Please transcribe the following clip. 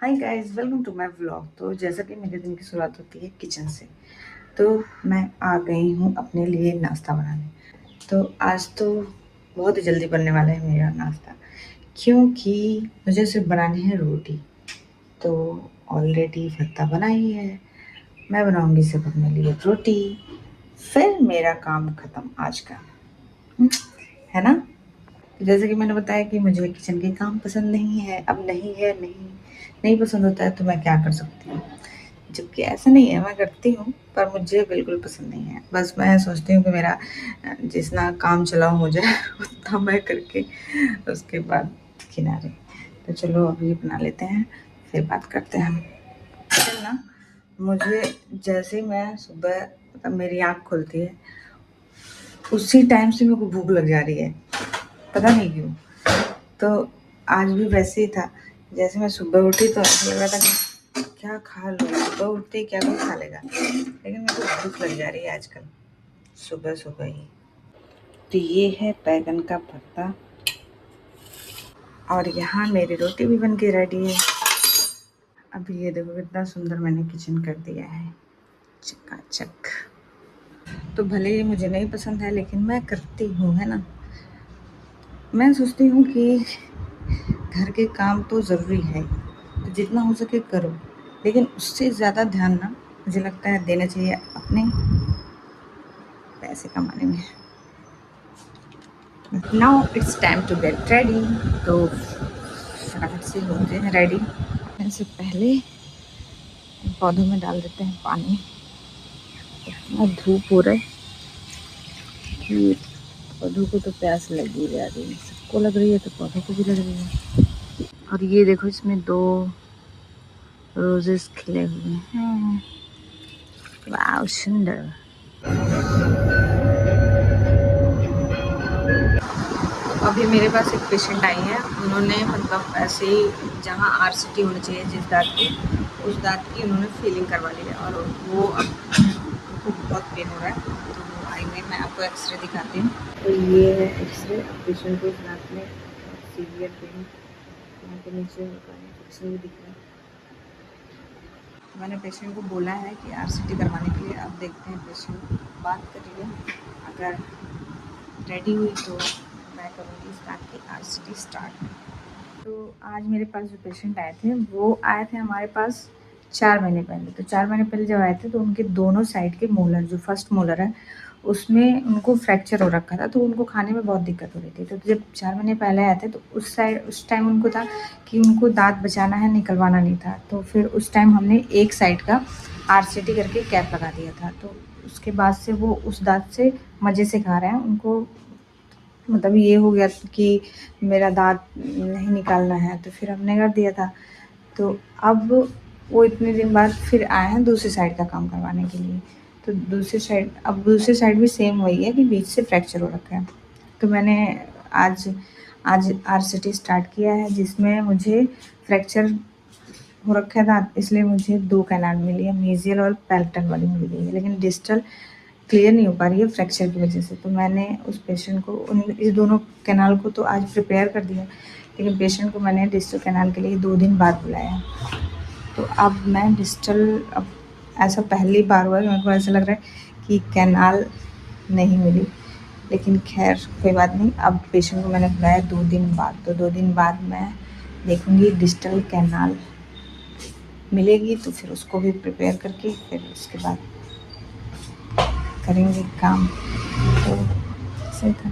Hi guys, welcome to my vlog. तो जैसा कि मेरे दिन की शुरुआत होती है किचन से, तो मैं आ गई हूँ अपने लिए नाश्ता बनाने। तो आज तो बहुत ही जल्दी बनने वाला है मेरा नाश्ता, क्योंकि मुझे सिर्फ बनानी है रोटी। तो ऑलरेडी फ़त्ता बनाई है, मैं बनाऊंगी सिर्फ अपने लिए रोटी, फिर मेरा काम ख़त्म आज का। हम्म, है ना। जैसे कि मैंने बताया कि मुझे किचन के काम पसंद नहीं है, अब नहीं है, नहीं पसंद होता है तो मैं क्या कर सकती हूँ। जबकि ऐसा नहीं है, मैं करती हूँ, पर मुझे बिल्कुल पसंद नहीं है। बस मैं सोचती हूँ कि मेरा जितना काम चलाऊ हो जाए उतना मैं करके उसके बाद किनारे। तो चलो अब ये बना लेते हैं, फिर बात करते हैं। फिर ना, मुझे जैसे ही मैं सुबह मतलब मेरी आँख खुलती है, उसी टाइम से मेरे को भूख लग जा रही है, पता नहीं क्यों। तो आज भी वैसे ही था। जैसे मैं सुबह उठी तो ऐसा लग रहा था कि क्या खा लूँ, सुबह उठते ही क्या कोई खा लेगा, लेकिन मेरे को भूख लग जा रही है आजकल सुबह सुबह ही। तो ये है बैगन का भरता, और यहाँ मेरी रोटी भी बन के रेडी है। अभी ये देखो कितना सुंदर मैंने किचन कर दिया है, चकाचक। तो भले ही मुझे नहीं पसंद है, लेकिन मैं करती हूँ, है ना। मैं सोचती हूँ कि घर के काम तो ज़रूरी है, तो जितना हो सके करो, लेकिन उससे ज़्यादा ध्यान ना मुझे लगता है देना चाहिए अपने पैसे कमाने में। Now it's time to get ready. तो फटाफट से होते हैं रेडी। इससे पहले पौधों में डाल देते हैं पानी। इतना धूप हो रहा है कि पौधों को तो प्यास लगी जा रही है, सबको लग रही है तो पौधों को भी लग रही है। और ये देखो, इसमें 2 रोजेस खिले हुए हैं। वाह, सुंदर। अभी मेरे पास एक पेशेंट आई है, उन्होंने मतलब ऐसे ही जहाँ आरसीटी होनी चाहिए जिस दांत की, उस दांत की उन्होंने फीलिंग करवा ली है, और वो अब उनको बहुत पेन हो रहा है। तो वो आई हुई, मैं आपको एक्सरे दिखाती हूँ। तो ये है एक्सरे। पेशेंट को इस दांत में सीवियर पेन, यहाँ के नीचे इन्फेक्शन भी दिख रहा है। मैंने पेशेंट को बोला है कि आरसीटी करवाने के लिए। अब देखते हैं, पेशेंट बात करिए, अगर रेडी हुई तो मैं करूँगी इस दांत की आरसीटी स्टार्ट। तो आज मेरे पास जो पेशेंट आए थे, वो आए थे हमारे पास 4 महीने पहले। तो 4 महीने पहले जब आए थे, तो उनके दोनों साइड के मोलर, जो फर्स्ट मोलर है, उसमें उनको फ्रैक्चर हो रखा था। तो उनको खाने में बहुत दिक्कत हो रही थी। तो जब 4 महीने पहले आए थे, तो उस टाइम उनको था कि उनको दाँत बचाना है, निकलवाना नहीं था। तो फिर उस टाइम हमने एक साइड का आरसीटी करके कैप लगा दिया था। तो उसके बाद से वो उस दाँत से मज़े से खा रहे हैं। उनको मतलब ये हो गया कि मेरा दाँत नहीं निकालना है, तो फिर हमने कर दिया था। तो अब वो इतने दिन बाद फिर आए हैं दूसरी साइड का काम करवाने के लिए। तो दूसरी साइड भी सेम वही है कि बीच से फ्रैक्चर हो रखा है। तो मैंने आज आज आरसीटी स्टार्ट किया है, जिसमें मुझे फ्रैक्चर हो रखा था, इसलिए मुझे 2 कैनाल मिली है, मेसियल और पैलेटल वाली मिल गई है, लेकिन डिस्टल क्लियर नहीं हो पा रही है फ्रैक्चर की वजह से। तो मैंने उस पेशेंट को इस दोनों कैनाल को तो आज प्रिपेयर कर दिया, लेकिन पेशेंट को मैंने डिस्टल कैनाल के लिए 2 दिन बाद बुलाया। तो अब मैं डिस्टल, अब ऐसा पहली बार हुआ है, मेरे को ऐसा लग रहा है कि कैनाल नहीं मिली, लेकिन खैर कोई बात नहीं। अब पेशेंट को मैंने बुलाया 2 दिन बाद, तो 2 दिन बाद मैं देखूँगी डिस्टल कैनाल मिलेगी तो फिर उसको भी प्रिपेयर करके फिर उसके बाद करेंगे काम। तो सही था।